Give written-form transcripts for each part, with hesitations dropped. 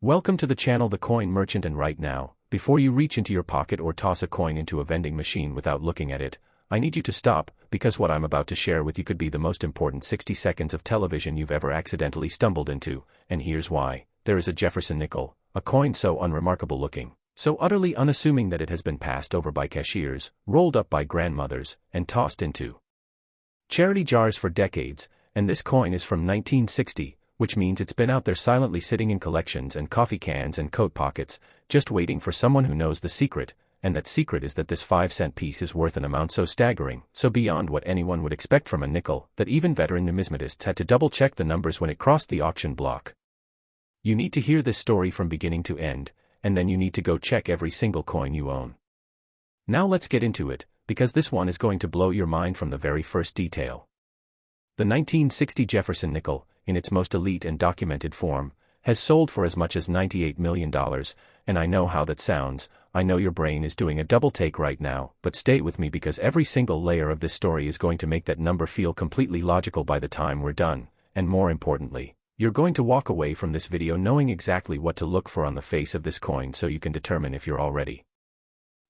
Welcome to the channel The Coin Merchant, and right now, before you reach into your pocket or toss a coin into a vending machine without looking at it, I need you to stop, because what I'm about to share with you could be the most important 60 seconds of television you've ever accidentally stumbled into, and here's why. There is a Jefferson nickel, a coin so unremarkable looking, so utterly unassuming that it has been passed over by cashiers, rolled up by grandmothers, and tossed into charity jars for decades, and this coin is from 1960, which means it's been out there silently sitting in collections and coffee cans and coat pockets, just waiting for someone who knows the secret, and that secret is that this 5-cent piece is worth an amount so staggering, so beyond what anyone would expect from a nickel, that even veteran numismatists had to double-check the numbers when it crossed the auction block. You need to hear this story from beginning to end, and then you need to go check every single coin you own. Now let's get into it, because this one is going to blow your mind from the very first detail. The 1960 Jefferson nickel, in its most elite and documented form, has sold for as much as $98 million, and I know how that sounds. I know your brain is doing a double take right now, but stay with me because every single layer of this story is going to make that number feel completely logical by the time we're done, and more importantly, you're going to walk away from this video knowing exactly what to look for on the face of this coin so you can determine if you're already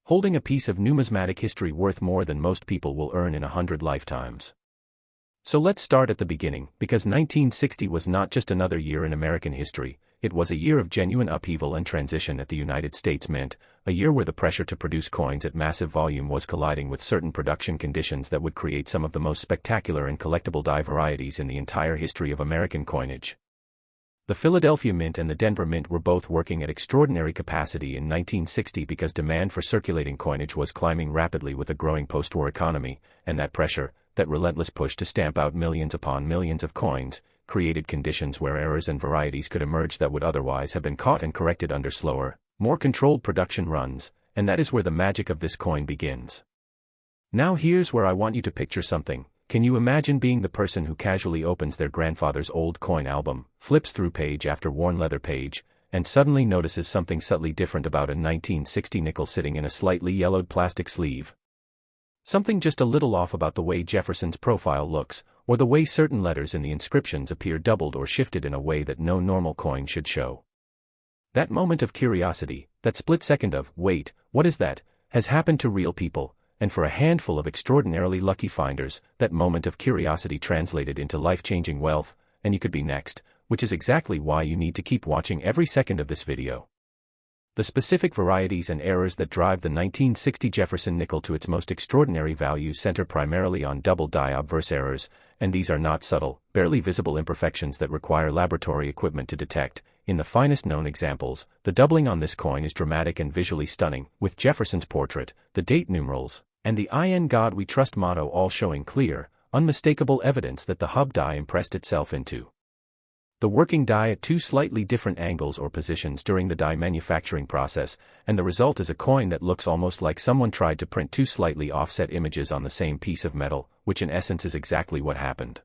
holding a piece of numismatic history worth more than most people will earn in 100 lifetimes. So let's start at the beginning, because 1960 was not just another year in American history, it was a year of genuine upheaval and transition at the United States Mint, a year where the pressure to produce coins at massive volume was colliding with certain production conditions that would create some of the most spectacular and collectible die varieties in the entire history of American coinage. The Philadelphia Mint and the Denver Mint were both working at extraordinary capacity in 1960 because demand for circulating coinage was climbing rapidly with a growing post-war economy, and that pressure, that relentless push to stamp out millions upon millions of coins, created conditions where errors and varieties could emerge that would otherwise have been caught and corrected under slower, more controlled production runs, and that is where the magic of this coin begins. Now here's where I want you to picture something. Can you imagine being the person who casually opens their grandfather's old coin album, flips through page after worn leather page, and suddenly notices something subtly different about a 1960 nickel sitting in a slightly yellowed plastic sleeve? Something just a little off about the way Jefferson's profile looks, or the way certain letters in the inscriptions appear doubled or shifted in a way that no normal coin should show. That moment of curiosity, that split second of, wait, what is that, has happened to real people, and for a handful of extraordinarily lucky finders, that moment of curiosity translated into life-changing wealth, and you could be next, which is exactly why you need to keep watching every second of this video. The specific varieties and errors that drive the 1960 Jefferson nickel to its most extraordinary value center primarily on double die obverse errors, and these are not subtle, barely visible imperfections that require laboratory equipment to detect. In the finest known examples, the doubling on this coin is dramatic and visually stunning, with Jefferson's portrait, the date numerals, and the "In God We Trust" motto all showing clear, unmistakable evidence that the hub die impressed itself into the working die at two slightly different angles or positions during the die manufacturing process, and the result is a coin that looks almost like someone tried to print two slightly offset images on the same piece of metal, which in essence is exactly what happened.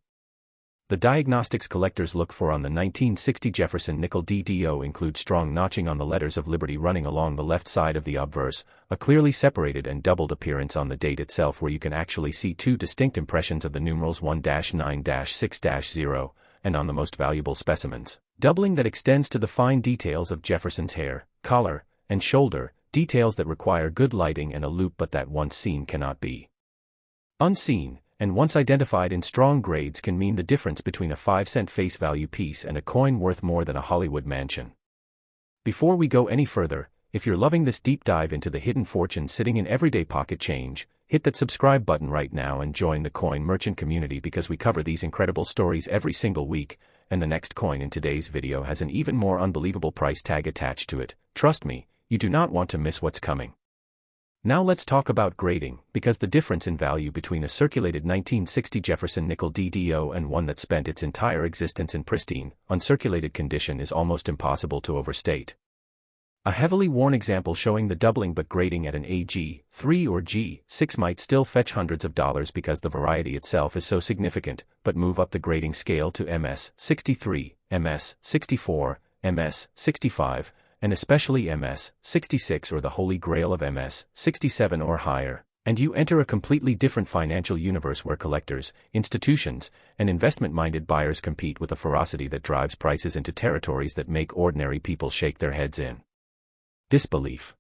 The diagnostics collectors look for on the 1960 Jefferson nickel DDO include strong notching on the letters of liberty running along the left side of the obverse, a clearly separated and doubled appearance on the date itself where you can actually see two distinct impressions of the numerals 1-9-6-0, and on the most valuable specimens, doubling that extends to the fine details of Jefferson's hair, collar, and shoulder, details that require good lighting and a loupe but that once seen cannot be unseen, and once identified in strong grades can mean the difference between a 5-cent face value piece and a coin worth more than a Hollywood mansion. Before we go any further, if you're loving this deep dive into the hidden fortune sitting in everyday pocket change, hit that subscribe button right now and join the coin merchant community because we cover these incredible stories every single week, and the next coin in today's video has an even more unbelievable price tag attached to it. Trust me, you do not want to miss what's coming. Now let's talk about grading, because the difference in value between a circulated 1960 Jefferson nickel DDO and one that spent its entire existence in pristine, uncirculated condition is almost impossible to overstate. A heavily worn example showing the doubling but grading at an AG3 or G6 might still fetch hundreds of dollars because the variety itself is so significant, but move up the grading scale to MS63, MS64, MS65, and especially MS66 or the holy grail of MS67 or higher, And you enter a completely different financial universe where collectors, institutions, and investment-minded buyers compete with a ferocity that drives prices into territories that make ordinary people shake their heads in disbelief.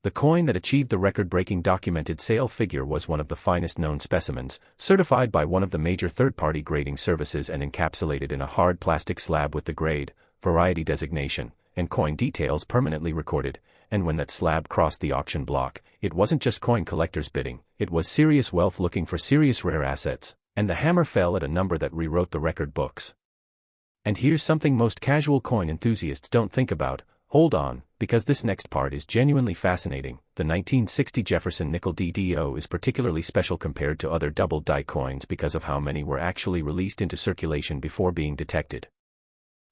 The coin that achieved the record-breaking documented sale figure was one of the finest known specimens, certified by one of the major third-party grading services and encapsulated in a hard plastic slab with the grade, variety designation, and coin details permanently recorded. And when that slab crossed the auction block, it wasn't just coin collectors bidding, it was serious wealth looking for serious rare assets, and the hammer fell at a number that rewrote the record books. And here's something most casual coin enthusiasts don't think about. Hold on, because this next part is genuinely fascinating. The 1960 Jefferson Nickel DDO is particularly special compared to other double die coins because of how many were actually released into circulation before being detected.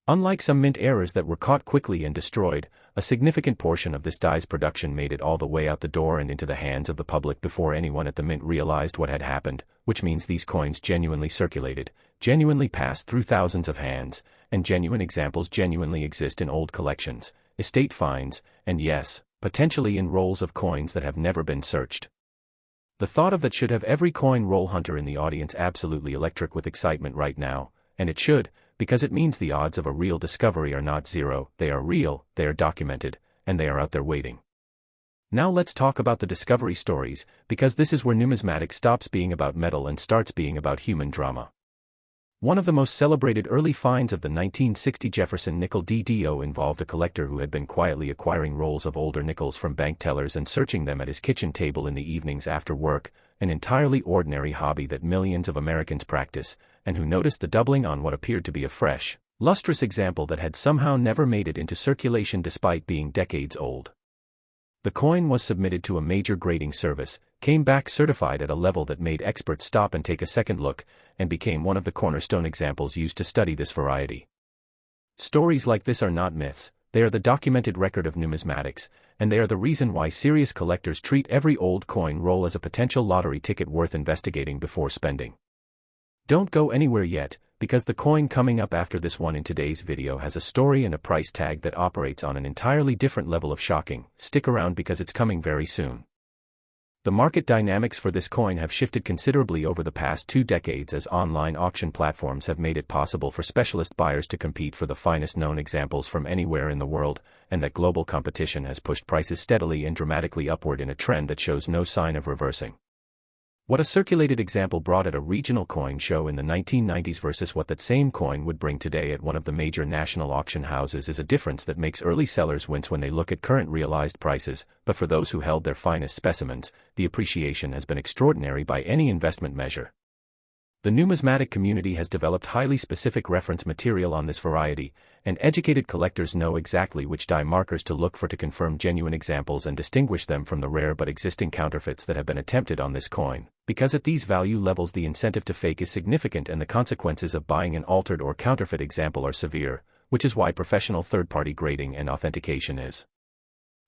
Unlike some mint errors that were caught quickly and destroyed, a significant portion of this die's production made it all the way out the door and into the hands of the public before anyone at the mint realized what had happened, which means these coins genuinely circulated, genuinely passed through thousands of hands, and genuine examples genuinely exist in old collections, estate finds, and yes, potentially in rolls of coins that have never been searched. The thought of that should have every coin roll hunter in the audience absolutely electric with excitement right now, and it should, because it means the odds of a real discovery are not zero, they are real, they are documented, and they are out there waiting. Now let's talk about the discovery stories, because this is where numismatics stops being about metal and starts being about human drama. One of the most celebrated early finds of the 1960 Jefferson Nickel DDO involved a collector who had been quietly acquiring rolls of older nickels from bank tellers and searching them at his kitchen table in the evenings after work, an entirely ordinary hobby that millions of Americans practice, and who noticed the doubling on what appeared to be a fresh, lustrous example that had somehow never made it into circulation despite being decades old. The coin was submitted to a major grading service, came back certified at a level that made experts stop and take a second look, and became one of the cornerstone examples used to study this variety. Stories like this are not myths, they are the documented record of numismatics, and they are the reason why serious collectors treat every old coin roll as a potential lottery ticket worth investigating before spending. Don't go anywhere yet, because the coin coming up after this one in today's video has a story and a price tag that operates on an entirely different level of shocking. Stick around because it's coming very soon. The market dynamics for this coin have shifted considerably over the past 2 decades as online auction platforms have made it possible for specialist buyers to compete for the finest known examples from anywhere in the world, and that global competition has pushed prices steadily and dramatically upward in a trend that shows no sign of reversing. What a circulated example brought at a regional coin show in the 1990s versus what that same coin would bring today at one of the major national auction houses is a difference that makes early sellers wince when they look at current realized prices, but for those who held their finest specimens, the appreciation has been extraordinary by any investment measure. The numismatic community has developed highly specific reference material on this variety, and educated collectors know exactly which die markers to look for to confirm genuine examples and distinguish them from the rare but existing counterfeits that have been attempted on this coin, because at these value levels the incentive to fake is significant and the consequences of buying an altered or counterfeit example are severe, which is why professional third-party grading and authentication is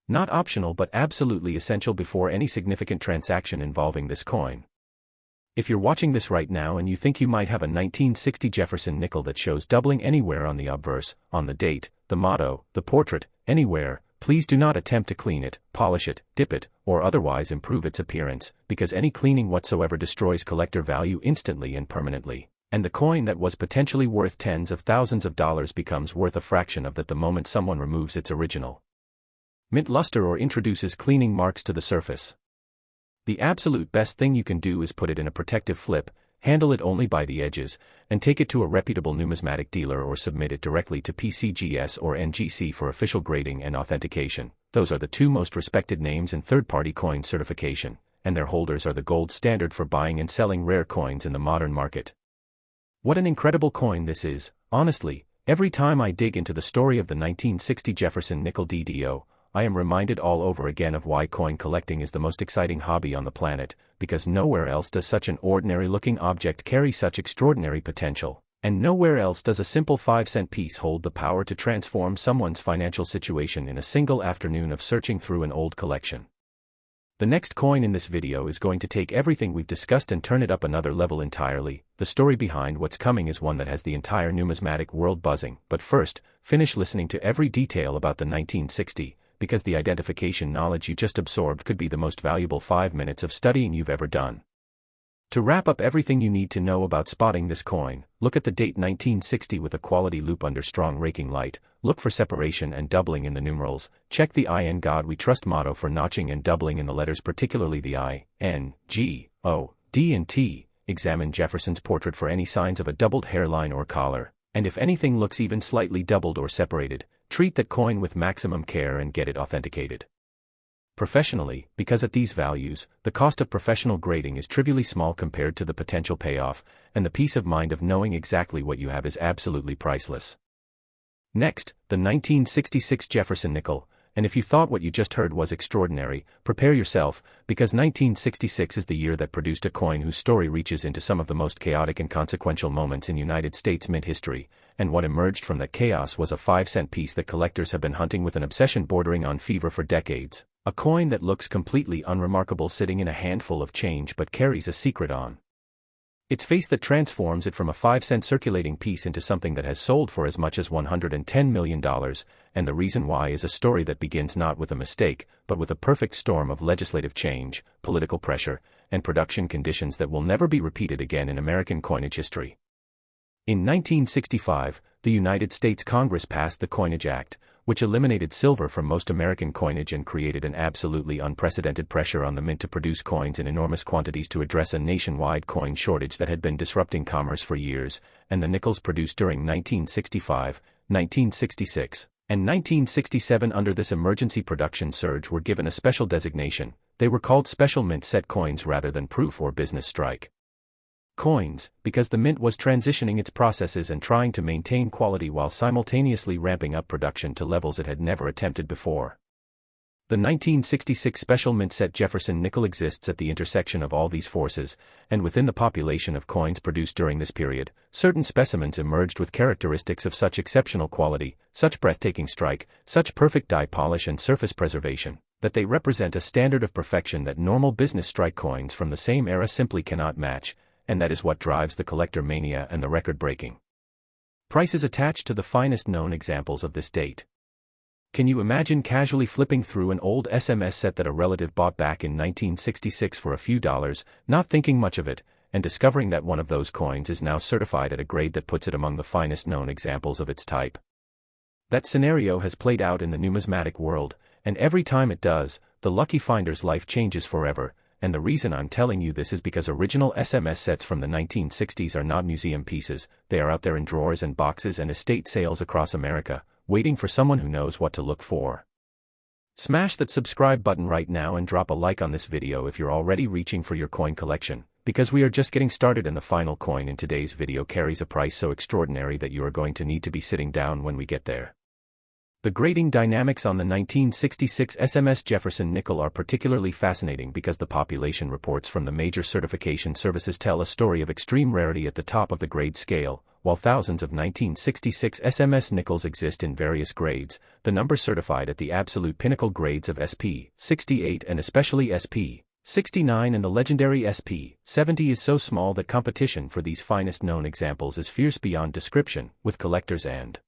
not optional but absolutely essential before any significant transaction involving this coin. If you're watching this right now and you think you might have a 1960 Jefferson nickel that shows doubling anywhere on the obverse, on the date, the motto, the portrait, anywhere, please do not attempt to clean it, polish it, dip it, or otherwise improve its appearance, because any cleaning whatsoever destroys collector value instantly and permanently, and the coin that was potentially worth tens of thousands of dollars becomes worth a fraction of that the moment someone removes its original mint luster or introduces cleaning marks to the surface. The absolute best thing you can do is put it in a protective flip, handle it only by the edges, and take it to a reputable numismatic dealer or submit it directly to PCGS or NGC for official grading and authentication. Those are the 2 most respected names in third-party coin certification, and their holders are the gold standard for buying and selling rare coins in the modern market. What an incredible coin this is, honestly. Every time I dig into the story of the 1960 Jefferson Nickel DDO, I am reminded all over again of why coin collecting is the most exciting hobby on the planet, because nowhere else does such an ordinary-looking object carry such extraordinary potential, and nowhere else does a simple 5-cent piece hold the power to transform someone's financial situation in a single afternoon of searching through an old collection. The next coin in this video is going to take everything we've discussed and turn it up another level entirely. The story behind what's coming is one that has the entire numismatic world buzzing, but first, finish listening to every detail about the 1960 because the identification knowledge you just absorbed could be the most valuable 5 minutes of studying you've ever done. To wrap up everything you need to know about spotting this coin, look at the date 1960 with a quality loupe under strong raking light, look for separation and doubling in the numerals, check the I in God We Trust motto for notching and doubling in the letters, particularly the I, N, G, O, D and T, examine Jefferson's portrait for any signs of a doubled hairline or collar, and if anything looks even slightly doubled or separated, treat that coin with maximum care and get it authenticated professionally, because at these values, the cost of professional grading is trivially small compared to the potential payoff, and the peace of mind of knowing exactly what you have is absolutely priceless. Next, the 1966 Jefferson Nickel, and if you thought what you just heard was extraordinary, prepare yourself, because 1966 is the year that produced a coin whose story reaches into some of the most chaotic and consequential moments in United States mint history, and what emerged from that chaos was a 5-cent piece that collectors have been hunting with an obsession bordering on fever for decades. A coin that looks completely unremarkable sitting in a handful of change but carries a secret on its face that transforms it from a 5-cent circulating piece into something that has sold for as much as $110 million, and the reason why is a story that begins not with a mistake, but with a perfect storm of legislative change, political pressure, and production conditions that will never be repeated again in American coinage history. In 1965, the United States Congress passed the Coinage Act, which eliminated silver from most American coinage and created an absolutely unprecedented pressure on the mint to produce coins in enormous quantities to address a nationwide coin shortage that had been disrupting commerce for years, and the nickels produced during 1965, 1966, and 1967 under this emergency production surge were given a special designation. They were called special mint set coins rather than proof or business strike coins, because the mint was transitioning its processes and trying to maintain quality while simultaneously ramping up production to levels it had never attempted before. The 1966 special mint set Jefferson nickel exists at the intersection of all these forces, and within the population of coins produced during this period, certain specimens emerged with characteristics of such exceptional quality, such breathtaking strike, such perfect die polish and surface preservation, that they represent a standard of perfection that normal business strike coins from the same era simply cannot match, and that is what drives the collector mania and the record-breaking prices attached to the finest known examples of this date. Can you imagine casually flipping through an old SMS set that a relative bought back in 1966 for a few dollars, not thinking much of it, and discovering that one of those coins is now certified at a grade that puts it among the finest known examples of its type? That scenario has played out in the numismatic world, and every time it does, the lucky finder's life changes forever. And the reason I'm telling you this is because original SMS sets from the 1960s are not museum pieces, they are out there in drawers and boxes and estate sales across America, waiting for someone who knows what to look for. Smash that subscribe button right now and drop a like on this video if you're already reaching for your coin collection, because we are just getting started and the final coin in today's video carries a price so extraordinary that you are going to need to be sitting down when we get there. The grading dynamics on the 1966 SMS Jefferson nickel are particularly fascinating because the population reports from the major certification services tell a story of extreme rarity at the top of the grade scale. While thousands of 1966 SMS nickels exist in various grades, the number certified at the absolute pinnacle grades of SP 68 and especially SP 69 and the legendary SP 70 is so small that competition for these finest known examples is fierce beyond description, with collectors and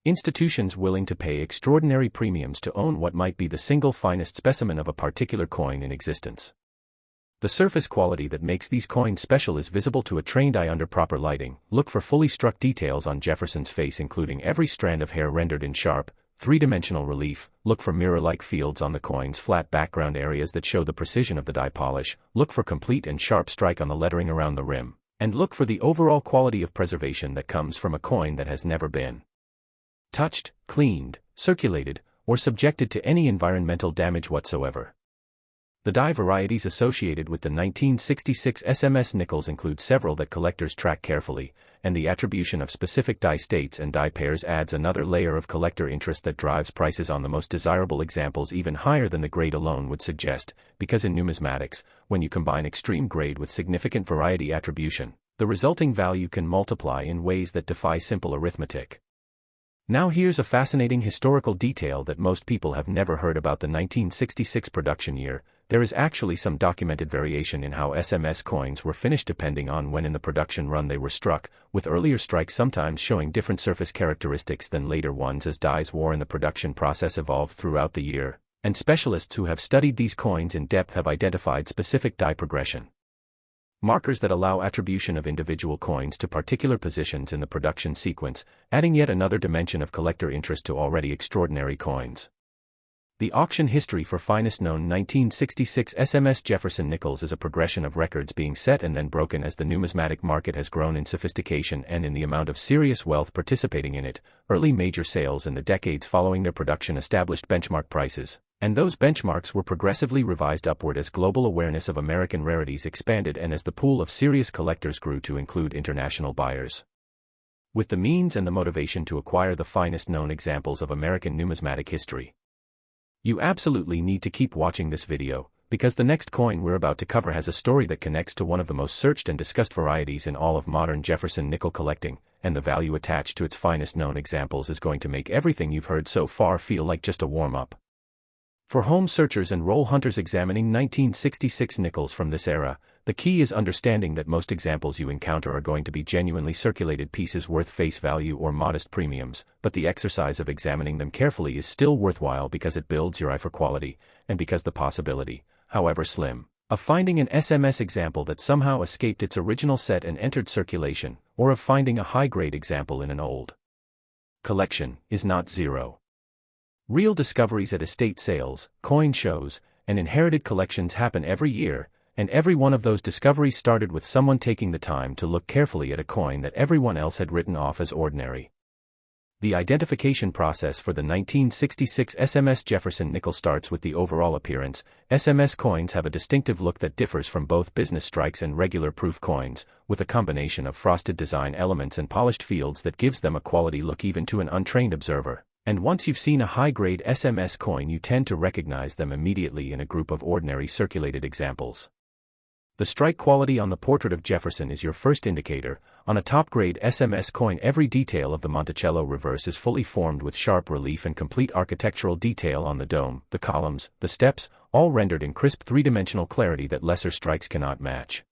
institutions willing to pay extraordinary premiums to own what might be the single finest specimen of a particular coin in existence. The surface quality that makes these coins special is visible to a trained eye under proper lighting. Look for fully struck details on Jefferson's face, including every strand of hair rendered in sharp, three-dimensional relief. Look for mirror-like fields on the coin's flat background areas that show the precision of the die polish. Look for complete and sharp strike on the lettering around the rim. And look for the overall quality of preservation that comes from a coin that has never been touched, cleaned, circulated, or subjected to any environmental damage whatsoever. The die varieties associated with the 1966 SMS nickels include several that collectors track carefully, and the attribution of specific die states and die pairs adds another layer of collector interest that drives prices on the most desirable examples even higher than the grade alone would suggest, because in numismatics, when you combine extreme grade with significant variety attribution, the resulting value can multiply in ways that defy simple arithmetic. Now here's a fascinating historical detail that most people have never heard about the 1966 production year. there is actually some documented variation in how SMS coins were finished depending on when in the production run they were struck, with earlier strikes sometimes showing different surface characteristics than later ones as dies wore in the production process evolved throughout the year, and specialists who have studied these coins in depth have identified specific die progression markers that allow attribution of individual coins to particular positions in the production sequence, adding yet another dimension of collector interest to already extraordinary coins. The auction history for finest known 1966 SMS Jefferson Nickels is a progression of records being set and then broken as the numismatic market has grown in sophistication and in the amount of serious wealth participating in it. Early major sales in the decades following their production established benchmark prices, and those benchmarks were progressively revised upward as global awareness of American rarities expanded and as the pool of serious collectors grew to include international buyers. With the means and the motivation to acquire the finest known examples of American numismatic history, you absolutely need to keep watching this video, because the next coin we're about to cover has a story that connects to one of the most searched and discussed varieties in all of modern Jefferson nickel collecting, and the value attached to its finest known examples is going to make everything you've heard so far feel like just a warm-up. For home searchers and roll hunters examining 1966 nickels from this era, the key is understanding that most examples you encounter are going to be genuinely circulated pieces worth face value or modest premiums, but the exercise of examining them carefully is still worthwhile because it builds your eye for quality, and because the possibility, however slim, of finding an SMS example that somehow escaped its original set and entered circulation, or of finding a high-grade example in an old collection, is not zero. Real discoveries at estate sales, coin shows, and inherited collections happen every year, and every one of those discoveries started with someone taking the time to look carefully at a coin that everyone else had written off as ordinary. The identification process for the 1966 SMS Jefferson nickel starts with the overall appearance. SMS coins have a distinctive look that differs from both business strikes and regular proof coins, with a combination of frosted design elements and polished fields that gives them a quality look even to an untrained observer. And once you've seen a high-grade SMS coin, you tend to recognize them immediately in a group of ordinary circulated examples. The strike quality on the portrait of Jefferson is your first indicator. On a top-grade SMS coin, every detail of the Monticello reverse is fully formed with sharp relief and complete architectural detail on the dome, the columns, the steps, all rendered in crisp three-dimensional clarity that lesser strikes cannot match.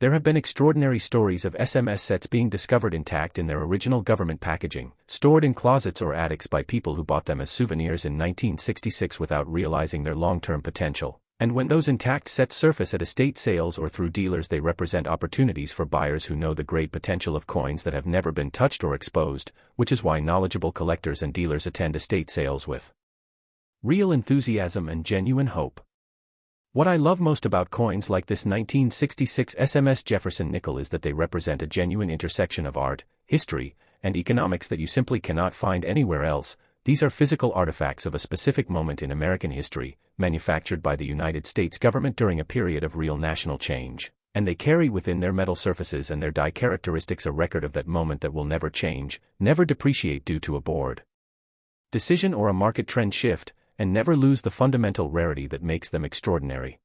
There have been extraordinary stories of SMS sets being discovered intact in their original government packaging, stored in closets or attics by people who bought them as souvenirs in 1966 without realizing their long-term potential. And when those intact sets surface at estate sales or through dealers, they represent opportunities for buyers who know the great potential of coins that have never been touched or exposed, which is why knowledgeable collectors and dealers attend estate sales with real enthusiasm and genuine hope. What I love most about coins like this 1966 SMS Jefferson nickel is that they represent a genuine intersection of art, history, and economics that you simply cannot find anywhere else. These are physical artifacts of a specific moment in American history, manufactured by the United States government during a period of real national change, and they carry within their metal surfaces and their die characteristics a record of that moment that will never change, never depreciate due to a board decision or a market trend shift, and never lose the fundamental rarity that makes them extraordinary.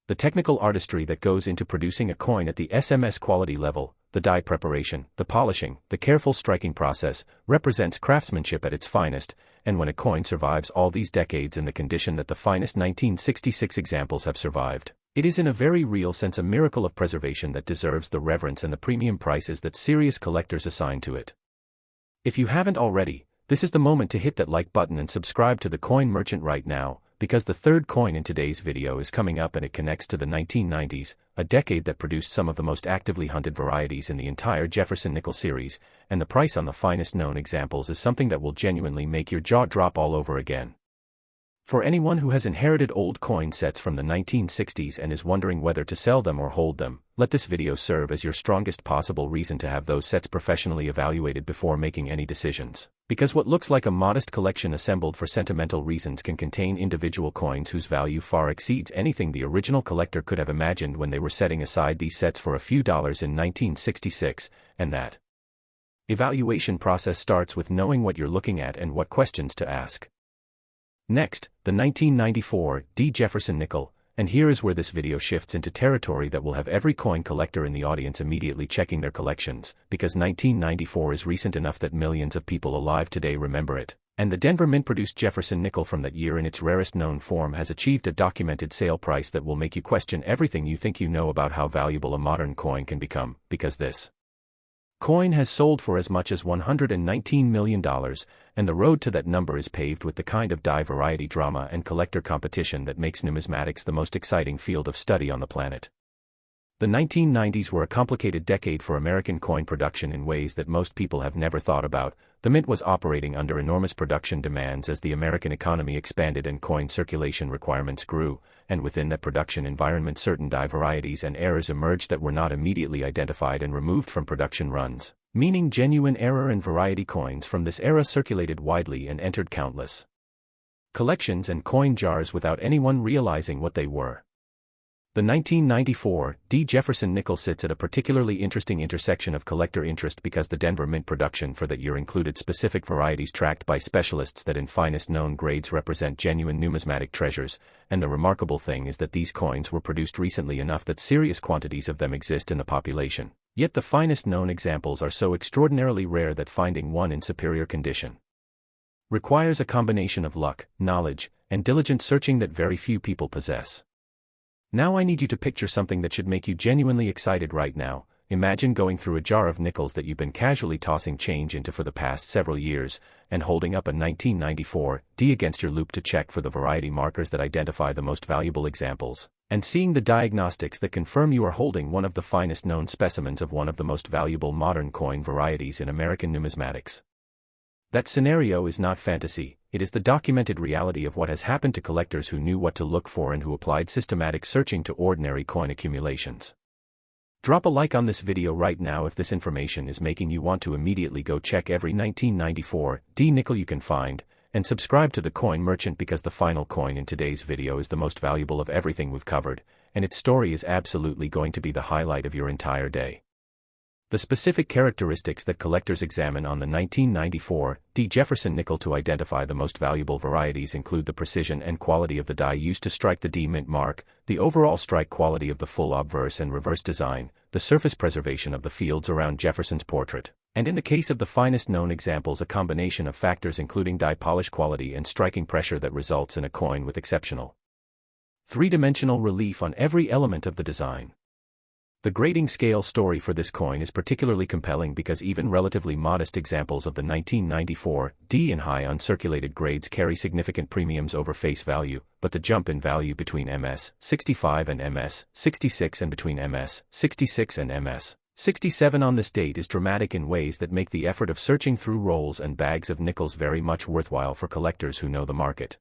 The technical artistry that goes into producing a coin at the SMS quality level, the die preparation, the polishing, the careful striking process, represents craftsmanship at its finest, and when a coin survives all these decades in the condition that the finest 1966 examples have survived, it is in a very real sense a miracle of preservation that deserves the reverence and the premium prices that serious collectors assign to it. If you haven't already, this is the moment to hit that like button and subscribe to the Coin Merchant right now, because the third coin in today's video is coming up and it connects to the 1990s, a decade that produced some of the most actively hunted varieties in the entire Jefferson nickel series, and the price on the finest known examples is something that will genuinely make your jaw drop all over again. For anyone who has inherited old coin sets from the 1960s and is wondering whether to sell them or hold them, let this video serve as your strongest possible reason to have those sets professionally evaluated before making any decisions. Because what looks like a modest collection assembled for sentimental reasons can contain individual coins whose value far exceeds anything the original collector could have imagined when they were setting aside these sets for a few dollars in 1966, and that evaluation process starts with knowing what you're looking at and what questions to ask. Next, the 1994 D. Jefferson nickel, and here is where this video shifts into territory that will have every coin collector in the audience immediately checking their collections, because 1994 is recent enough that millions of people alive today remember it, and the Denver Mint produced Jefferson nickel from that year in its rarest known form has achieved a documented sale price that will make you question everything you think you know about how valuable a modern coin can become, because this coin has sold for as much as $119 million, and the road to that number is paved with the kind of die variety drama and collector competition that makes numismatics the most exciting field of study on the planet. The 1990s were a complicated decade for American coin production in ways that most people have never thought about. The mint was operating under enormous production demands as the American economy expanded and coin circulation requirements grew, and within that production environment certain die varieties and errors emerged that were not immediately identified and removed from production runs, meaning genuine error and variety coins from this era circulated widely and entered countless collections and coin jars without anyone realizing what they were. The 1994 D. Jefferson nickel sits at a particularly interesting intersection of collector interest because the Denver Mint production for that year included specific varieties tracked by specialists that in finest known grades represent genuine numismatic treasures, and the remarkable thing is that these coins were produced recently enough that serious quantities of them exist in the population, yet the finest known examples are so extraordinarily rare that finding one in superior condition requires a combination of luck, knowledge, and diligent searching that very few people possess. Now I need you to picture something that should make you genuinely excited right now. Imagine going through a jar of nickels that you've been casually tossing change into for the past several years, and holding up a 1994 D against your loupe to check for the variety markers that identify the most valuable examples, and seeing the diagnostics that confirm you are holding one of the finest known specimens of one of the most valuable modern coin varieties in American numismatics. That scenario is not fantasy, it is the documented reality of what has happened to collectors who knew what to look for and who applied systematic searching to ordinary coin accumulations. Drop a like on this video right now if this information is making you want to immediately go check every 1994 D nickel you can find, and subscribe to the Coin Merchant because the final coin in today's video is the most valuable of everything we've covered, and its story is absolutely going to be the highlight of your entire day. The specific characteristics that collectors examine on the 1994 D. Jefferson nickel to identify the most valuable varieties include the precision and quality of the die used to strike the D mint mark, the overall strike quality of the full obverse and reverse design, the surface preservation of the fields around Jefferson's portrait, and in the case of the finest known examples a combination of factors including die polish quality and striking pressure that results in a coin with exceptional three-dimensional relief on every element of the design. The grading scale story for this coin is particularly compelling because even relatively modest examples of the 1994 D in high uncirculated grades carry significant premiums over face value, but the jump in value between MS-65 and MS-66 and between MS-66 and MS-67 on this date is dramatic in ways that make the effort of searching through rolls and bags of nickels very much worthwhile for collectors who know the market.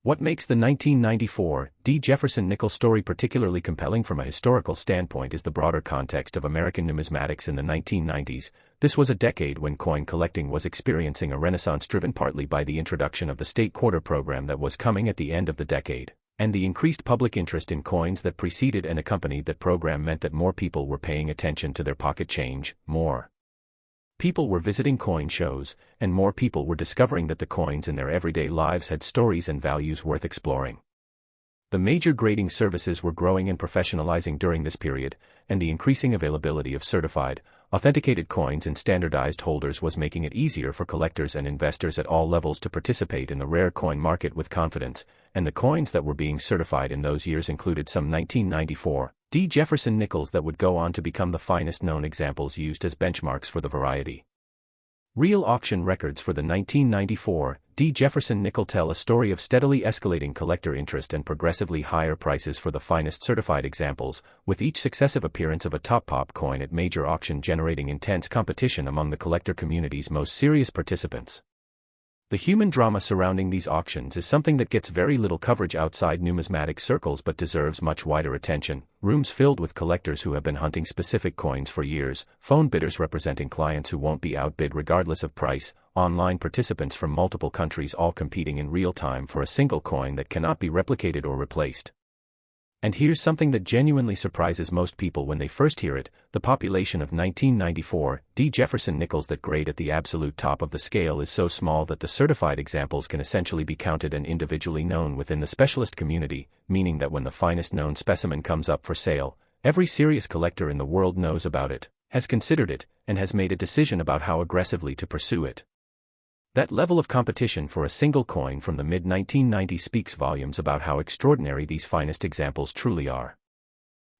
What makes the 1994 D. Jefferson nickel story particularly compelling from a historical standpoint is the broader context of American numismatics in the 1990s. This was a decade when coin collecting was experiencing a renaissance driven partly by the introduction of the state quarter program that was coming at the end of the decade, and the increased public interest in coins that preceded and accompanied that program meant that more people were paying attention to their pocket change, more people were visiting coin shows, and more people were discovering that the coins in their everyday lives had stories and values worth exploring. The major grading services were growing and professionalizing during this period, and the increasing availability of certified, authenticated coins and standardized holders was making it easier for collectors and investors at all levels to participate in the rare coin market with confidence, and the coins that were being certified in those years included some 1994 D. Jefferson nickels that would go on to become the finest known examples used as benchmarks for the variety. Real auction records for the 1994 D. Jefferson nickel tell a story of steadily escalating collector interest and progressively higher prices for the finest certified examples, with each successive appearance of a top pop coin at major auction generating intense competition among the collector community's most serious participants. The human drama surrounding these auctions is something that gets very little coverage outside numismatic circles but deserves much wider attention. Rooms filled with collectors who have been hunting specific coins for years, phone bidders representing clients who won't be outbid regardless of price, online participants from multiple countries all competing in real time for a single coin that cannot be replicated or replaced. And here's something that genuinely surprises most people when they first hear it: the population of 1994 D. Jefferson Nickels that grade at the absolute top of the scale is so small that the certified examples can essentially be counted and individually known within the specialist community, meaning that when the finest known specimen comes up for sale, every serious collector in the world knows about it, has considered it, and has made a decision about how aggressively to pursue it. That level of competition for a single coin from the mid-1990s speaks volumes about how extraordinary these finest examples truly are.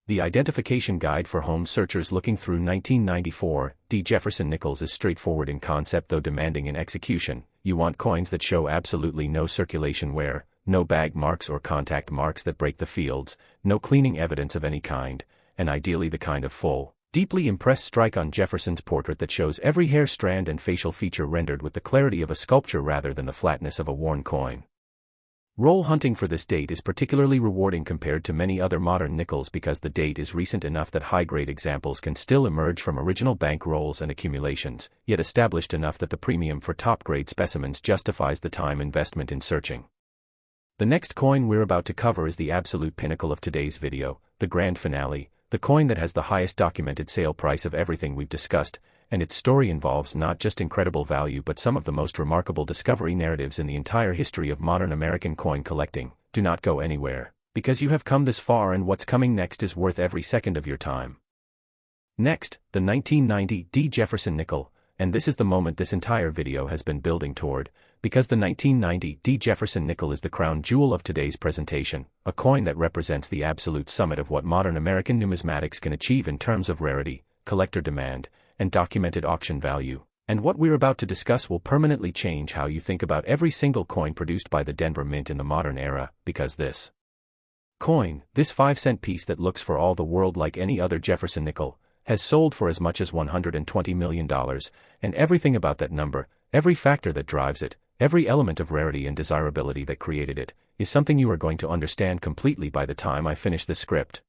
The identification guide for home searchers looking through 1994 D. Jefferson Nickels is straightforward in concept though demanding in execution. You want coins that show absolutely no circulation wear, no bag marks or contact marks that break the fields, no cleaning evidence of any kind, and ideally the kind of full, deeply impressed strike on Jefferson's portrait that shows every hair strand and facial feature rendered with the clarity of a sculpture rather than the flatness of a worn coin. Roll hunting for this date is particularly rewarding compared to many other modern nickels because the date is recent enough that high-grade examples can still emerge from original bank rolls and accumulations, yet established enough that the premium for top-grade specimens justifies the time investment in searching. The next coin we're about to cover is the absolute pinnacle of today's video, the grand finale, the coin that has the highest documented sale price of everything we've discussed, and its story involves not just incredible value but some of the most remarkable discovery narratives in the entire history of modern American coin collecting. Do not go anywhere, because you have come this far and what's coming next is worth every second of your time. Next, the 1990 D. Jefferson Nickel, and this is the moment this entire video has been building toward, because the 1990 D. Jefferson Nickel is the crown jewel of today's presentation, a coin that represents the absolute summit of what modern American numismatics can achieve in terms of rarity, collector demand, and documented auction value. And what we're about to discuss will permanently change how you think about every single coin produced by the Denver Mint in the modern era, because this coin, this 5-cent piece that looks for all the world like any other Jefferson nickel, has sold for as much as $120 million, and everything about that number, every factor that drives it, every element of rarity and desirability that created it, is something you are going to understand completely by the time I finish this script.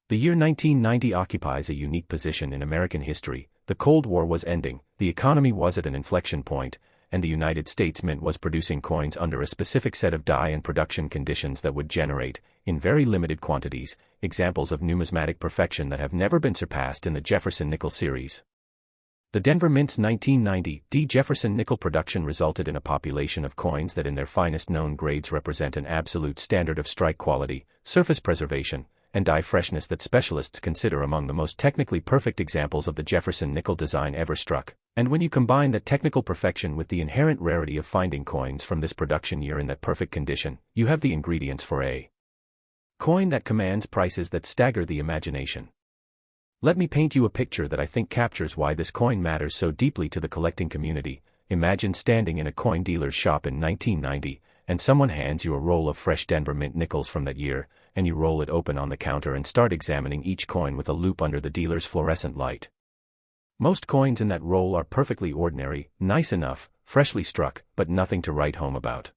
The year 1990 occupies a unique position in American history. The Cold War was ending, the economy was at an inflection point, and the United States Mint was producing coins under a specific set of die and production conditions that would generate, in very limited quantities, examples of numismatic perfection that have never been surpassed in the Jefferson Nickel series. The Denver Mint's 1990 D. Jefferson Nickel production resulted in a population of coins that in their finest known grades represent an absolute standard of strike quality, surface preservation, and die freshness that specialists consider among the most technically perfect examples of the Jefferson Nickel design ever struck. And when you combine that technical perfection with the inherent rarity of finding coins from this production year in that perfect condition, you have the ingredients for a coin that commands prices that stagger the imagination. Let me paint you a picture that I think captures why this coin matters so deeply to the collecting community. Imagine standing in a coin dealer's shop in 1990, and someone hands you a roll of fresh Denver Mint nickels from that year, and you roll it open on the counter and start examining each coin with a loupe under the dealer's fluorescent light. Most coins in that roll are perfectly ordinary, nice enough, freshly struck, but nothing to write home about.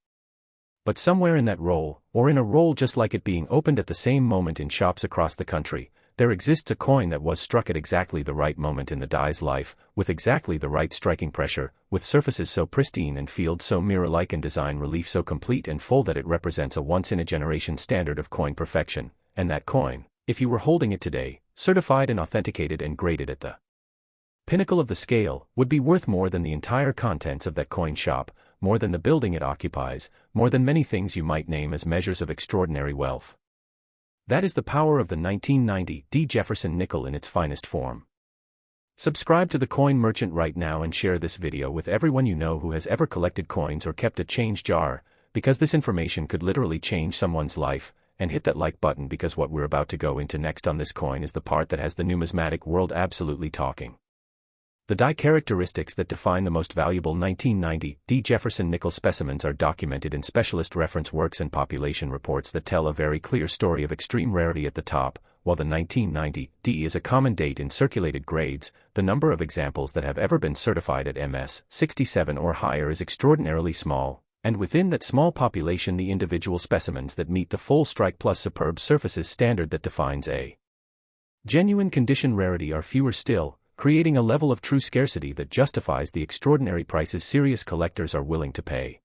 But somewhere in that roll, or in a roll just like it being opened at the same moment in shops across the country, there exists a coin that was struck at exactly the right moment in the die's life, with exactly the right striking pressure, with surfaces so pristine and fields so mirror-like and design relief so complete and full that it represents a once-in-a-generation standard of coin perfection. And that coin, if you were holding it today, certified and authenticated and graded at the pinnacle of the scale, would be worth more than the entire contents of that coin shop, more than the building it occupies, more than many things you might name as measures of extraordinary wealth. That is the power of the 1990 D. Jefferson Nickel in its finest form. Subscribe to the Coin Merchant right now and share this video with everyone you know who has ever collected coins or kept a change jar, because this information could literally change someone's life, and hit that like button because what we're about to go into next on this coin is the part that has the numismatic world absolutely talking. The die characteristics that define the most valuable 1990 D. Jefferson Nickel specimens are documented in specialist reference works and population reports that tell a very clear story of extreme rarity at the top. While the 1990 D is a common date in circulated grades, the number of examples that have ever been certified at MS 67 or higher is extraordinarily small, and within that small population the individual specimens that meet the full strike plus superb surfaces standard that defines a genuine condition rarity are fewer still, creating a level of true scarcity that justifies the extraordinary prices serious collectors are willing to pay.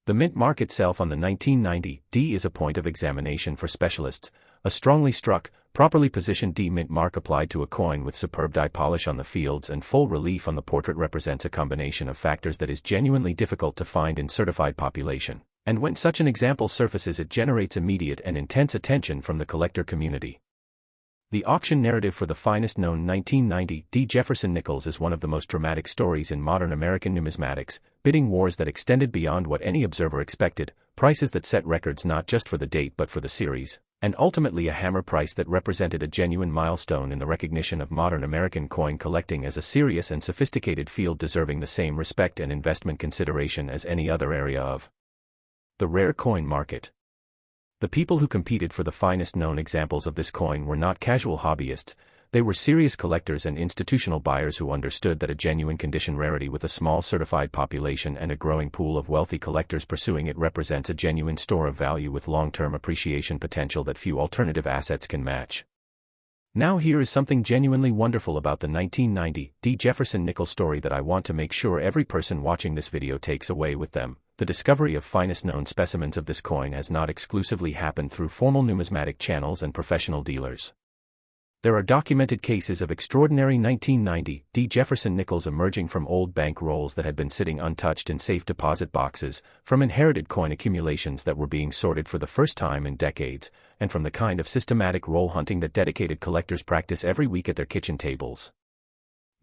The mint mark itself on the 1990 D is a point of examination for specialists. A strongly struck, properly positioned D mint mark applied to a coin with superb die polish on the fields and full relief on the portrait represents a combination of factors that is genuinely difficult to find in certified population. And when such an example surfaces, it generates immediate and intense attention from the collector community. The auction narrative for the finest known 1990 D Jefferson Nickels is one of the most dramatic stories in modern American numismatics, bidding wars that extended beyond what any observer expected, prices that set records not just for the date but for the series, and ultimately a hammer price that represented a genuine milestone in the recognition of modern American coin collecting as a serious and sophisticated field deserving the same respect and investment consideration as any other area of the rare coin market. The people who competed for the finest known examples of this coin were not casual hobbyists, they were serious collectors and institutional buyers who understood that a genuine condition rarity with a small certified population and a growing pool of wealthy collectors pursuing it represents a genuine store of value with long-term appreciation potential that few alternative assets can match. Now here is something genuinely wonderful about the 1990 D Jefferson Nickels story that I want to make sure every person watching this video takes away with them. The discovery of finest known specimens of this coin has not exclusively happened through formal numismatic channels and professional dealers. There are documented cases of extraordinary 1990 D Jefferson Nickels emerging from old bank rolls that had been sitting untouched in safe deposit boxes, from inherited coin accumulations that were being sorted for the first time in decades, and from the kind of systematic roll hunting that dedicated collectors practice every week at their kitchen tables.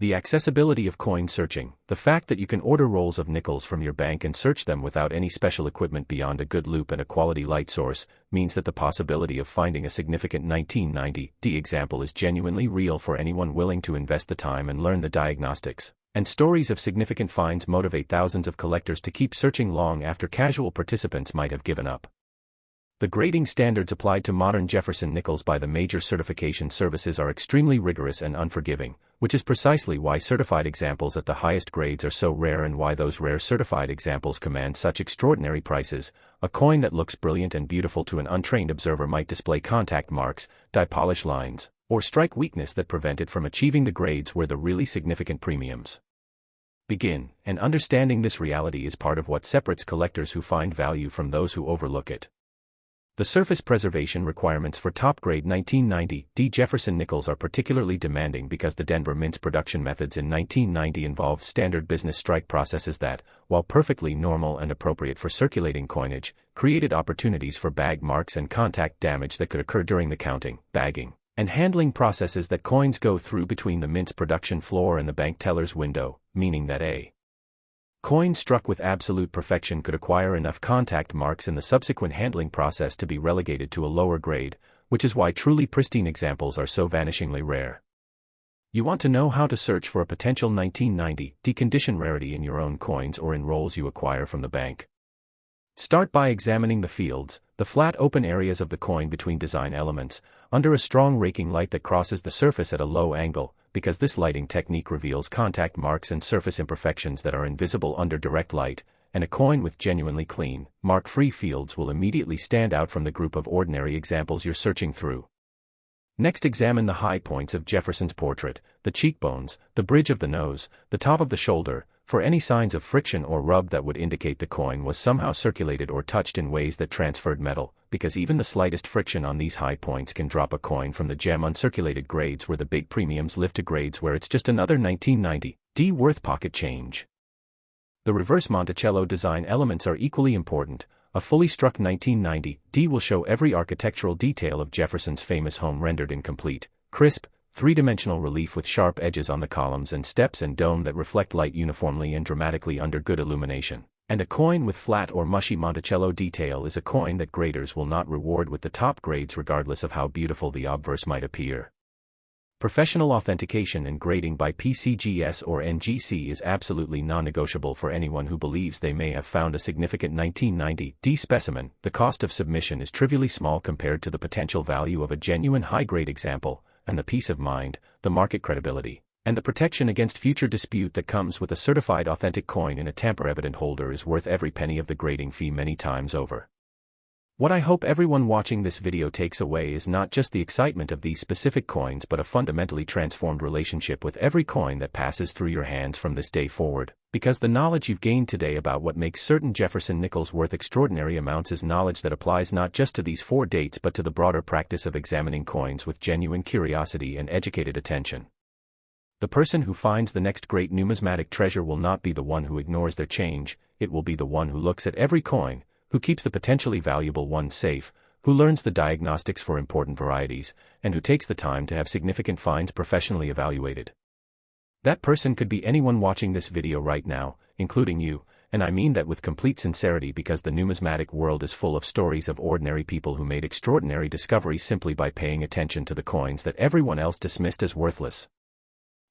The accessibility of coin searching, the fact that you can order rolls of nickels from your bank and search them without any special equipment beyond a good loupe and a quality light source, means that the possibility of finding a significant 1990 D example is genuinely real for anyone willing to invest the time and learn the diagnostics. And stories of significant finds motivate thousands of collectors to keep searching long after casual participants might have given up. The grading standards applied to modern Jefferson Nickels by the major certification services are extremely rigorous and unforgiving, which is precisely why certified examples at the highest grades are so rare and why those rare certified examples command such extraordinary prices. A coin that looks brilliant and beautiful to an untrained observer might display contact marks, die polish lines, or strike weakness that prevent it from achieving the grades where the really significant premiums begin, and understanding this reality is part of what separates collectors who find value from those who overlook it. The surface preservation requirements for top-grade 1990 D Jefferson Nickels are particularly demanding because the Denver Mint's production methods in 1990 involved standard business strike processes that, while perfectly normal and appropriate for circulating coinage, created opportunities for bag marks and contact damage that could occur during the counting, bagging, and handling processes that coins go through between the Mint's production floor and the bank teller's window, meaning that a coin struck with absolute perfection could acquire enough contact marks in the subsequent handling process to be relegated to a lower grade, which is why truly pristine examples are so vanishingly rare. You want to know how to search for a potential 1990 D condition rarity in your own coins or in rolls you acquire from the bank? Start by examining the fields, the flat open areas of the coin between design elements, under a strong raking light that crosses the surface at a low angle, because this lighting technique reveals contact marks and surface imperfections that are invisible under direct light, and a coin with genuinely clean, mark-free fields will immediately stand out from the group of ordinary examples you're searching through. Next, examine the high points of Jefferson's portrait, the cheekbones, the bridge of the nose, the top of the shoulder, for any signs of friction or rub that would indicate the coin was somehow circulated or touched in ways that transferred metal, because even the slightest friction on these high points can drop a coin from the gem uncirculated grades where the big premiums lift to grades where it's just another 1990 D worth pocket change. The reverse Monticello design elements are equally important. A fully struck 1990 D will show every architectural detail of Jefferson's famous home rendered in complete, crisp, three-dimensional relief with sharp edges on the columns and steps and dome that reflect light uniformly and dramatically under good illumination. And a coin with flat or mushy Monticello detail is a coin that graders will not reward with the top grades regardless of how beautiful the obverse might appear. Professional authentication and grading by PCGS or NGC is absolutely non-negotiable for anyone who believes they may have found a significant 1990 D specimen. The cost of submission is trivially small compared to the potential value of a genuine high-grade example, and the peace of mind, the market credibility, and the protection against future dispute that comes with a certified authentic coin in a tamper-evident holder is worth every penny of the grading fee many times over. What I hope everyone watching this video takes away is not just the excitement of these specific coins but a fundamentally transformed relationship with every coin that passes through your hands from this day forward. Because the knowledge you've gained today about what makes certain Jefferson Nickels worth extraordinary amounts is knowledge that applies not just to these 4 dates but to the broader practice of examining coins with genuine curiosity and educated attention. The person who finds the next great numismatic treasure will not be the one who ignores their change, it will be the one who looks at every coin, who keeps the potentially valuable ones safe, who learns the diagnostics for important varieties, and who takes the time to have significant finds professionally evaluated. That person could be anyone watching this video right now, including you, and I mean that with complete sincerity because the numismatic world is full of stories of ordinary people who made extraordinary discoveries simply by paying attention to the coins that everyone else dismissed as worthless.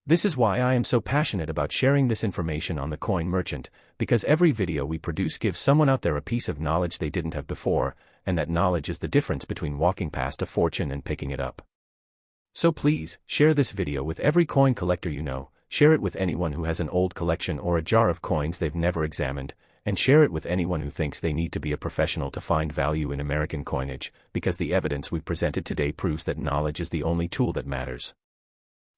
This is why I am so passionate about sharing this information on the Coin Merchant, because every video we produce gives someone out there a piece of knowledge they didn't have before, and that knowledge is the difference between walking past a fortune and picking it up. So please, share this video with every coin collector you know, share it with anyone who has an old collection or a jar of coins they've never examined, and share it with anyone who thinks they need to be a professional to find value in American coinage, because the evidence we've presented today proves that knowledge is the only tool that matters.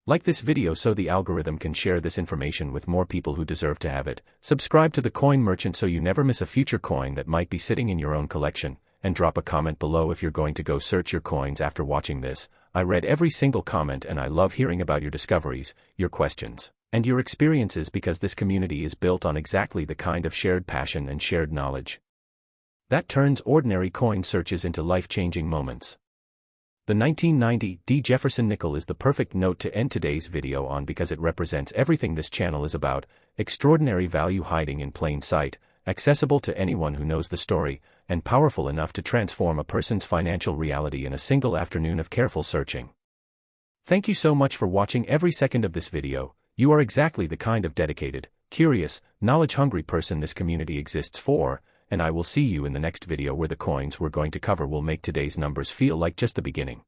Like this video so the algorithm can share this information with more people who deserve to have it. Subscribe to the Coin Merchant so you never miss a future coin that might be sitting in your own collection, and drop a comment below if you're going to go search your coins after watching this. I read every single comment and I love hearing about your discoveries, your questions, and your experiences because this community is built on exactly the kind of shared passion and shared knowledge that turns ordinary coin searches into life-changing moments. The 1990 D. Jefferson Nickel is the perfect note to end today's video on because it represents everything this channel is about: extraordinary value hiding in plain sight, accessible to anyone who knows the story, and powerful enough to transform a person's financial reality in a single afternoon of careful searching. Thank you so much for watching every second of this video. You are exactly the kind of dedicated, curious, knowledge-hungry person this community exists for, and I will see you in the next video where the coins we're going to cover will make today's numbers feel like just the beginning.